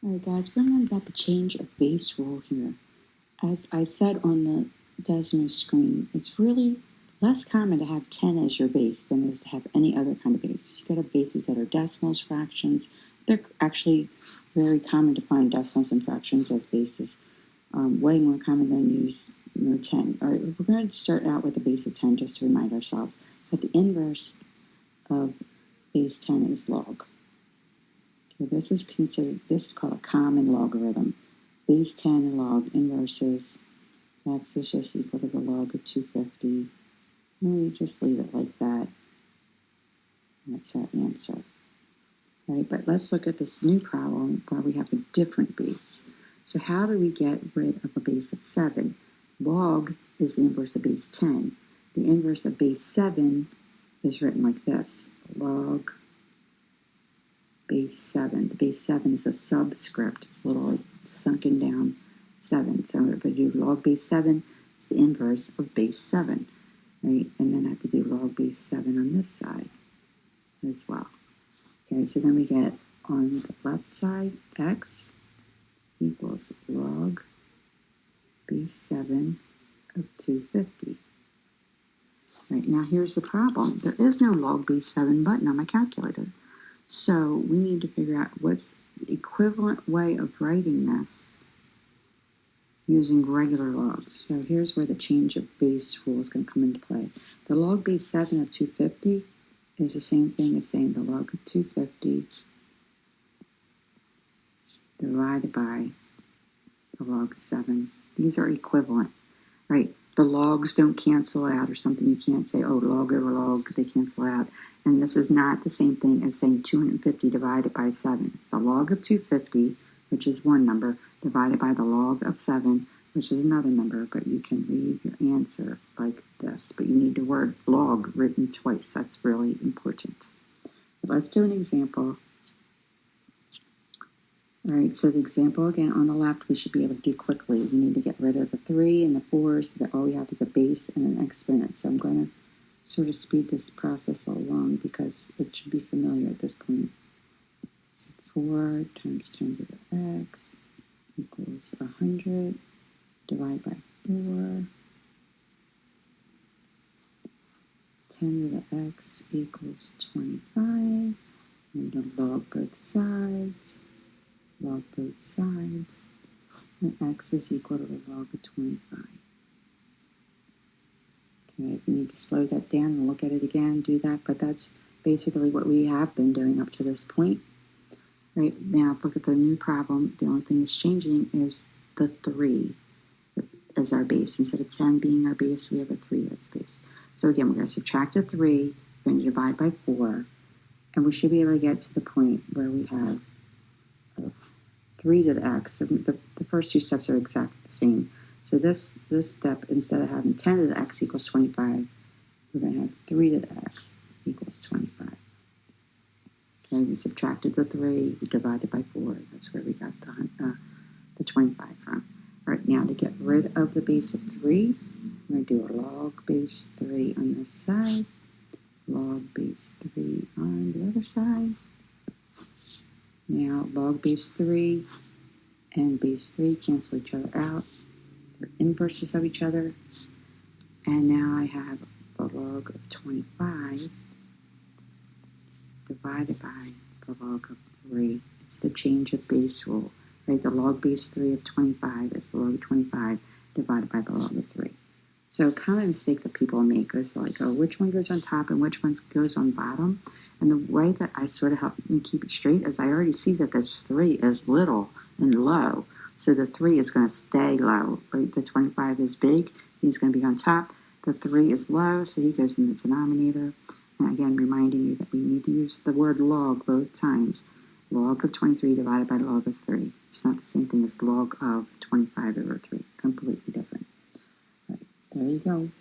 Alright guys, we're going to learn about the change of base rule here. As I said on the Desmo screen, it's really less common to have 10 as your base than it is to have any other kind of base. You could have bases that are decimals, fractions. They're actually very common to find decimals and fractions as bases. Way more common than use 10. Alright, we're going to start out with a base of 10 just to remind ourselves that the inverse of base 10 is log. This is called a common logarithm. Base 10 and log inverses. X is just equal to the log of 250. And we just leave it like that. That's our answer. All right, but let's look at this new problem where we have a different base. So how do we get rid of a base of 7? Log is the inverse of base 10. The inverse of base 7 is written like this. Log base 7. The base 7 is a subscript. It's a little sunken doan 7. So if I do log base 7, it's the inverse of base 7, right? And then I have to do log base 7 on this side as well. Okay, so then we get on the left side, x equals log base 7 of 250. Right, now here's the problem. There is no log base 7 button on my calculator. So we need to figure out what's the equivalent way of writing this using regular logs. So here's where the change of base rule is going to come into play. The log base 7 of 250 is the same thing as saying the log of 250 divided by the log of 7. These are equivalent, right? The logs don't cancel out or something. You can't say, oh, log over log, they cancel out. And this is not the same thing as saying 250 divided by 7. It's the log of 250, which is one number, divided by the log of 7, which is another number, but you can leave your answer like this. But you need the word log written twice. That's really important. But let's do an example. All right, so the example again on the left, we should be able to do quickly. We need to get rid of the 3 and the 4 so that all we have is a base and an exponent. So I'm going to sort of speed this process along because it should be familiar at this point. So 4 times 10 to the x equals 100 divided by 4. 10 to the x equals 25. I'm going to log both sides. Log both sides, and x is equal to the log of 25. Okay, if you need to slow that down and look at it again, do that, but that's basically what we have been doing up to this point. Right, now look at the new problem. The only thing that's changing is the 3 as our base. Instead of 10 being our base, we have a 3 that's base. So again, we're going to subtract a 3, we're going to divide by 4, and we should be able to get to the point where we have 3 to the x. The first two steps are exactly the same. So this step, instead of having 10 to the x equals 25, we're going to have 3 to the x equals 25. Okay, we subtracted the 3, we divided by 4. That's where we got the 25 from. All right, now to get rid of the base of 3, we're going to do a log base 3 on this side, log base 3 on the other side. Now log base 3 and base 3 cancel each other out. They're inverses of each other. And now I have the log of 25 divided by the log of 3. It's the change of base rule, right? The log base 3 of 25 is the log of 25 divided by the log of 3. So kind of mistake that people make is like, oh, which one goes on top and which one goes on bottom? And the way that I sort of help me keep it straight is I already see that this 3 is little and low. So the 3 is going to stay low, right? The 25 is big. He's going to be on top. The 3 is low, so he goes in the denominator. And again, reminding you that we need to use the word log both times. Log of 23 divided by log of 3. It's not the same thing as log of 25 over 3. Completely different. Right, there you go.